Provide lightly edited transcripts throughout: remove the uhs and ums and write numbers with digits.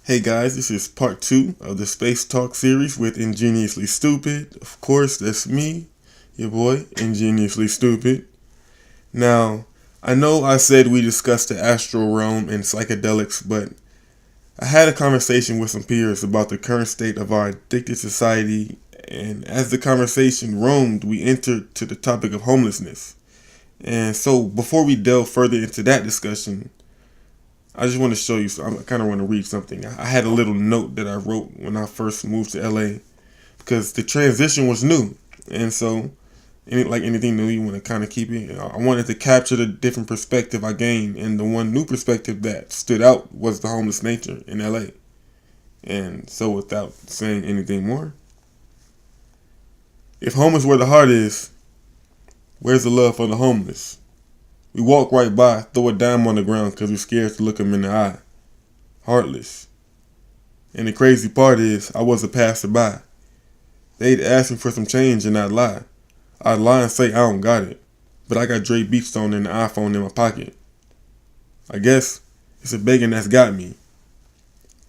Hey guys, this is part 2 of the Space Talk series with Ingeniously Stupid. Of course, that's me, your boy, Ingeniously Stupid. Now, I know I said we discussed the astral realm and psychedelics, but I had a conversation with some peers about the current state of our addicted society, and as the conversation roamed, we entered to the topic of homelessness. And so, before we delve further into that discussion, I just want to show you. So I kind of want to read something. I had a little note that I wrote when I first moved to LA because the transition was new, and so like anything new, you want to kind of keep it. I wanted to capture the different perspective I gained, and the one new perspective that stood out was the homeless nature in LA. And so, without saying anything more, if home is where the heart is, where's the love for the homeless? We walk right by, throw a dime on the ground because we're scared to look them in the eye. Heartless. And the crazy part is, I was a passerby. They'd ask me for some change and I'd lie. I'd lie and say I don't got it. But I got Dre Beatstone and the iPhone in my pocket. I guess it's a begging that's got me.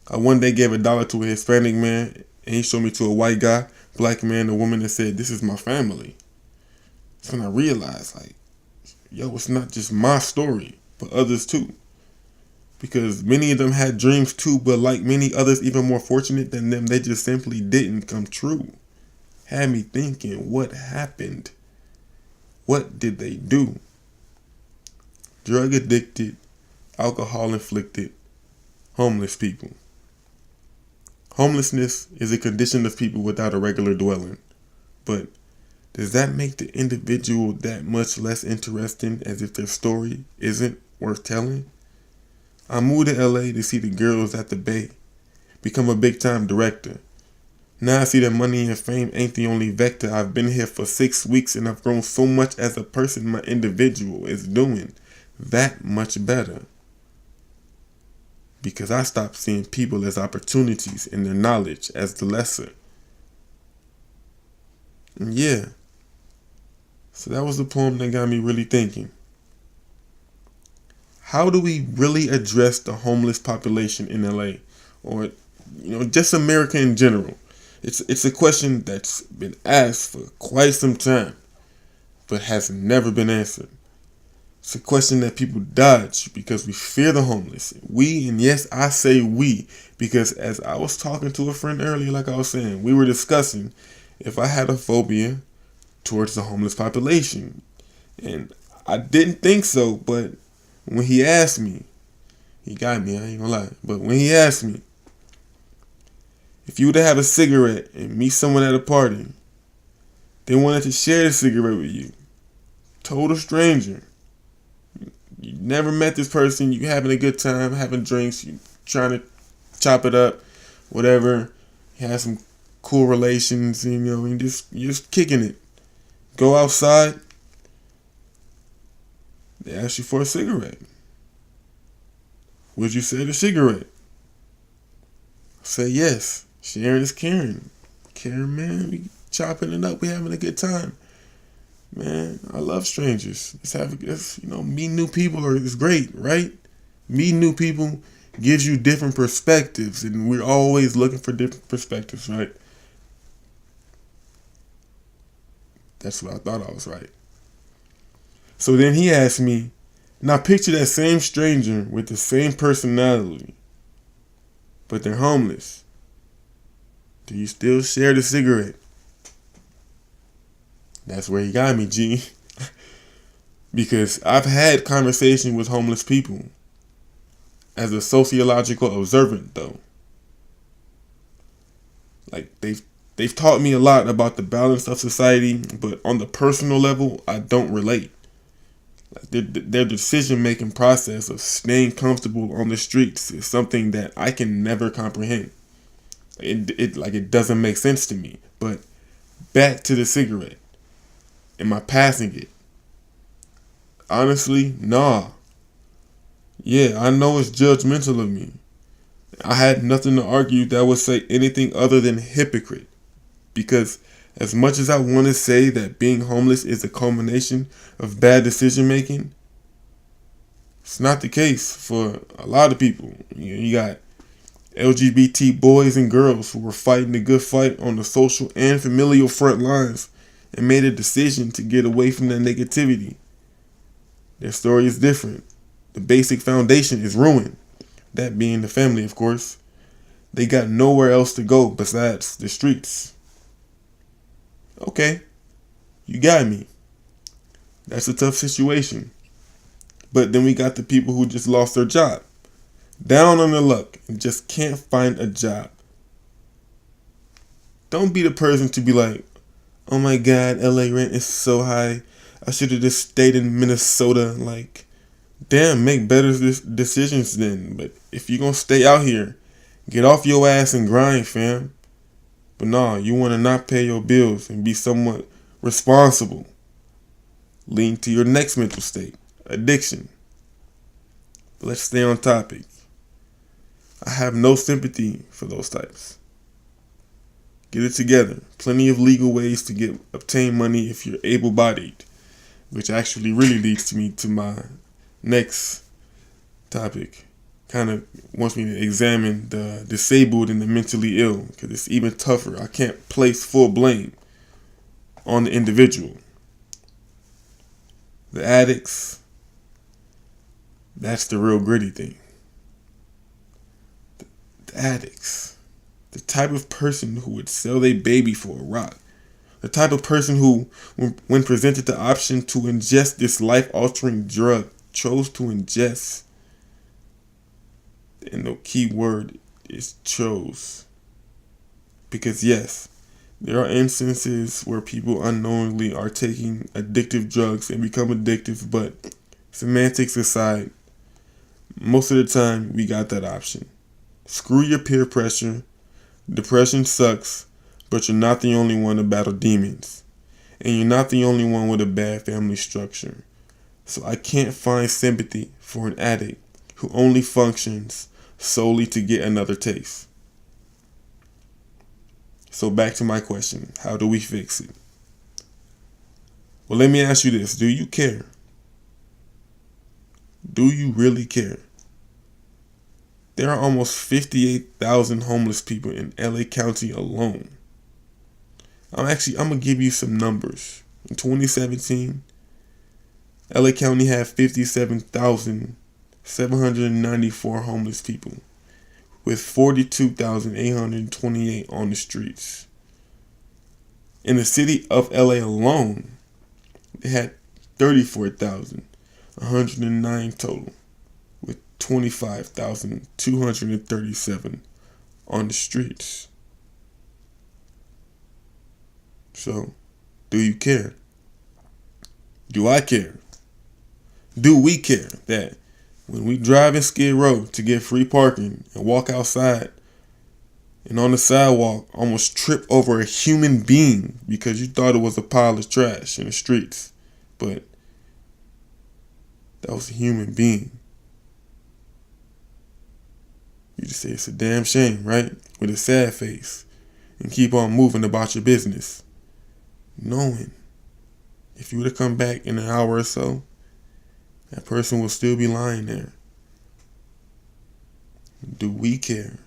I one day gave $1 to a Hispanic man and he showed me to a white guy, black man, a woman, and said, "This is my family." That's when I realized, like, yo, it's not just my story, but others too. Because many of them had dreams too, but like many others even more fortunate than them, they just simply didn't come true. Had me thinking, what happened? What did they do? Drug addicted, alcohol inflicted, homeless people. Homelessness is a condition of people without a regular dwelling. But does that make the individual that much less interesting, as if their story isn't worth telling? I moved to LA to see the girls at the Bay, become a big time director. Now I see that money and fame ain't the only vector. I've been here for 6 weeks and I've grown so much as a person. My individual is doing that much better. Because I stopped seeing people as opportunities and their knowledge as the lesser. And yeah, so that was the poem that got me really thinking. How do we really address the homeless population in LA, or just America in general? It's a question that's been asked for quite some time, but has never been answered. It's a question that people dodge because we fear the homeless. We, and yes, I say we, because as I was talking to a friend earlier, like I was saying, we were discussing if I had a phobia towards the homeless population. And I didn't think so, but when he asked me, he got me, I ain't gonna lie. But when he asked me, if you were to have a cigarette and meet someone at a party, they wanted to share the cigarette with you, total stranger. You never met this person, you having a good time, having drinks, you trying to chop it up, whatever. You have some cool relations, and you're just kicking it. Go outside, they ask you for a cigarette. Would you say the cigarette? Say yes. Sharing is caring. Caring, man. We chopping it up. We having a good time. Man, I love strangers. Meeting new people is great, right? Meeting new people gives you different perspectives, and we're always looking for different perspectives, right? That's what I thought I was right. So then he asked me, now picture that same stranger with the same personality, but they're homeless. Do you still share the cigarette? That's where he got me, G. Because I've had conversation with homeless people as a sociological observant, though. Like they've taught me a lot about the balance of society, but on the personal level, I don't relate. Their decision-making process of staying comfortable on the streets is something that I can never comprehend. It doesn't make sense to me. But back to the cigarette. Am I passing it? Honestly, nah. Yeah, I know it's judgmental of me. I had nothing to argue that would say anything other than hypocrite. Because as much as I want to say that being homeless is a culmination of bad decision making, it's not the case for a lot of people. You got LGBT boys and girls who were fighting the good fight on the social and familial front lines and made a decision to get away from that negativity. Their story is different. The basic foundation is ruined, that being the family, of course. They got nowhere else to go besides the streets. Okay, you got me. That's a tough situation. But then we got the people who just lost their job, down on their luck, and just can't find a job. Don't be the person to be like, oh my God, LA rent is so high. I should have just stayed in Minnesota. Like, damn, make better decisions then. But if you're going to stay out here, get off your ass and grind, fam. But nah, you want to not pay your bills and be somewhat responsible. Lean to your next mental state, addiction. But let's stay on topic. I have no sympathy for those types. Get it together. Plenty of legal ways to obtain money if you're able-bodied, which actually really leads me to my next topic. Kind of wants me to examine the disabled and the mentally ill, because it's even tougher. I can't place full blame on the individual. The addicts, that's the real gritty thing. The addicts, the type of person who would sell their baby for a rock. The type of person who, when presented the option to ingest this life-altering drug, chose to ingest. And the key word is chose. Because yes, there are instances where people unknowingly are taking addictive drugs and become addictive, but semantics aside, most of the time we got that option. Screw your peer pressure. Depression sucks, but you're not the only one to battle demons. And you're not the only one with a bad family structure. So I can't find sympathy for an addict who only functions solely to get another taste. So back to my question, how do we fix it? Well, let me ask you this. Do you care? Do you really care? There are almost 58,000 homeless people in LA County alone. I'm going to give you some numbers. In 2017, LA County had 57,794 homeless people, with 42,828 on the streets. In the city of LA alone, they had 34,109 total, with 25,237 on the streets. So, do you care? Do I care? Do we care that when we drive in Skid Row to get free parking and walk outside and on the sidewalk almost trip over a human being because you thought it was a pile of trash in the streets, but that was a human being? You just say it's a damn shame, right? With a sad face, and keep on moving about your business, knowing if you were to come back in an hour or so, that person will still be lying there. Do we care?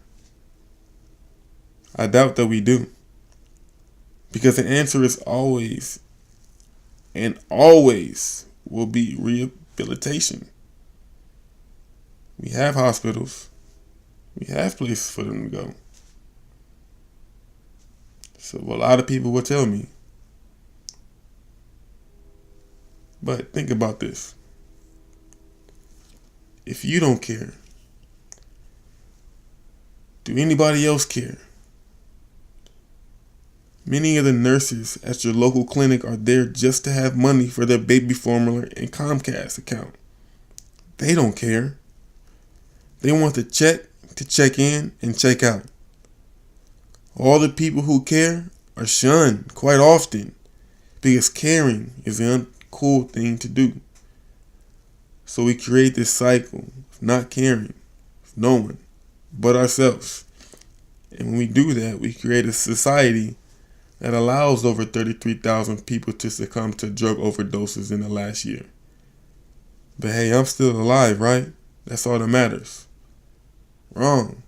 I doubt that we do. Because the answer is always, and always will be, rehabilitation. We have hospitals. We have places for them to go. So a lot of people will tell me. But think about this. If you don't care, do anybody else care? Many of the nurses at your local clinic are there just to have money for their baby formula and Comcast account. They don't care. They want to check in and check out. All the people who care are shunned quite often because caring is an uncool thing to do. So we create this cycle of not caring, of no one but ourselves. And when we do that, we create a society that allows over 33,000 people to succumb to drug overdoses in the last year. But hey, I'm still alive, right? That's all that matters. Wrong.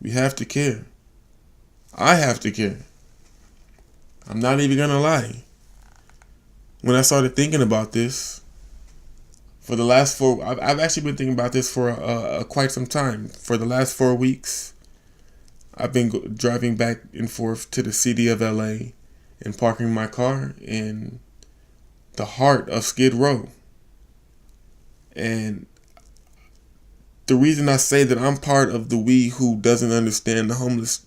We have to care. I have to care. I'm not even gonna lie. When I started thinking about this, for the last I've actually been thinking about this for quite some time. For the last 4 weeks, I've been driving back and forth to the city of LA and parking my car in the heart of Skid Row. And the reason I say that I'm part of the we who doesn't understand the homeless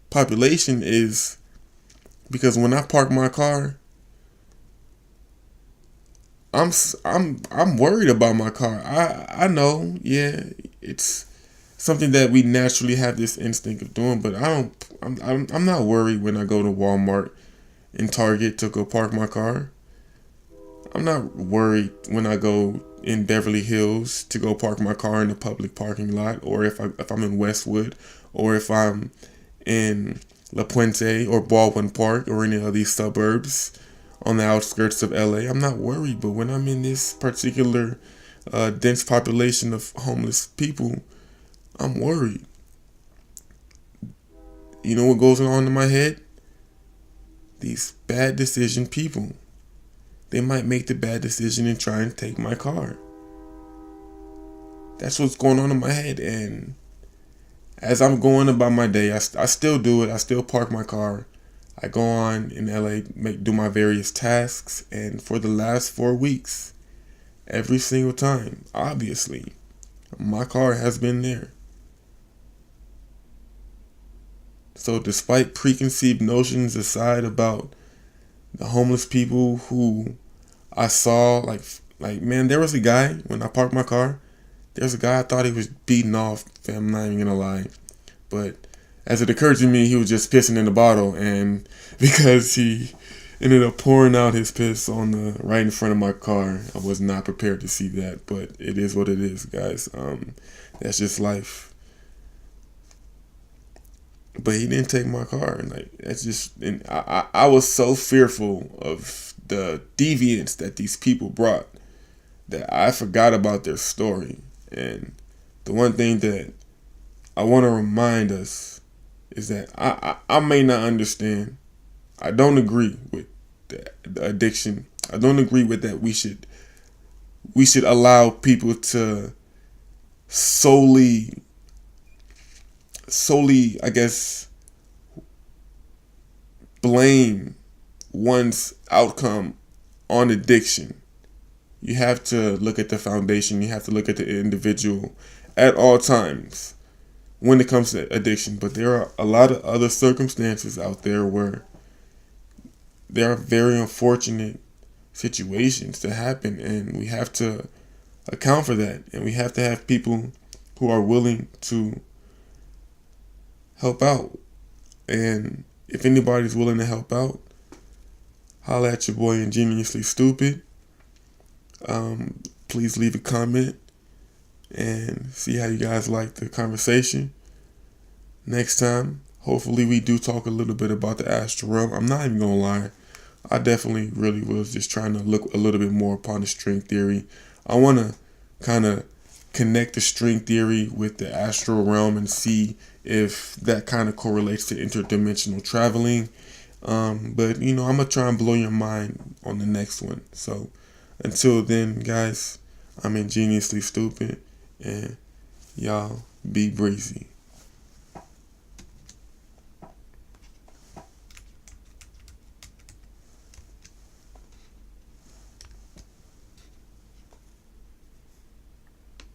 population is because when I park my car, I'm worried about my car. I know, yeah, it's something that we naturally have this instinct of doing, but I'm not worried when I go to Walmart and Target to go park my car. I'm not worried when I go in Beverly Hills to go park my car in a public parking lot, or if I'm in Westwood, or if I'm in La Puente or Baldwin Park or any of these suburbs on the outskirts of LA. I'm not worried, but when I'm in this particular dense population of homeless people, I'm worried. You know what goes on in my head? These bad decision people. They might make the bad decision and try and take my car. That's what's going on in my head. And as I'm going about my day, I still do it. I still park my car. I go on in LA, do my various tasks. And for the last 4 weeks, every single time, obviously, my car has been there. So despite preconceived notions aside about the homeless people who I saw, like man, there was a guy when I parked my car. There's a guy I thought he was beating off. I'm not even gonna lie, but as it occurred to me, he was just pissing in the bottle, and because he ended up pouring out his piss on the right in front of my car, I was not prepared to see that. But it is what it is, guys. That's just life. But he didn't take my car, and like that's just. And I was so fearful of the deviance that these people brought that I forgot about their story. And the one thing that I want to remind us is that I may not understand. I don't agree with the addiction. I don't agree with that. We should allow people to solely, I guess, blame one's outcome on addiction. You have to look at the foundation. You have to look at the individual at all times when it comes to addiction. But there are a lot of other circumstances out there where there are very unfortunate situations that happen, and we have to account for that. And we have to have people who are willing to help out. And if anybody's willing to help out, holla at your boy Ingeniously Stupid. Please leave a comment and see how you guys like the conversation. Next time, hopefully we do talk a little bit about the astral realm. I'm not even gonna lie, I definitely really was just trying to look a little bit more upon the string theory. I want to kind of connect the string theory with the astral realm and see if that kind of correlates to interdimensional traveling. But I'm gonna try and blow your mind on the next one. So until then, guys, I'm Ingeniously Stupid, and y'all be breezy.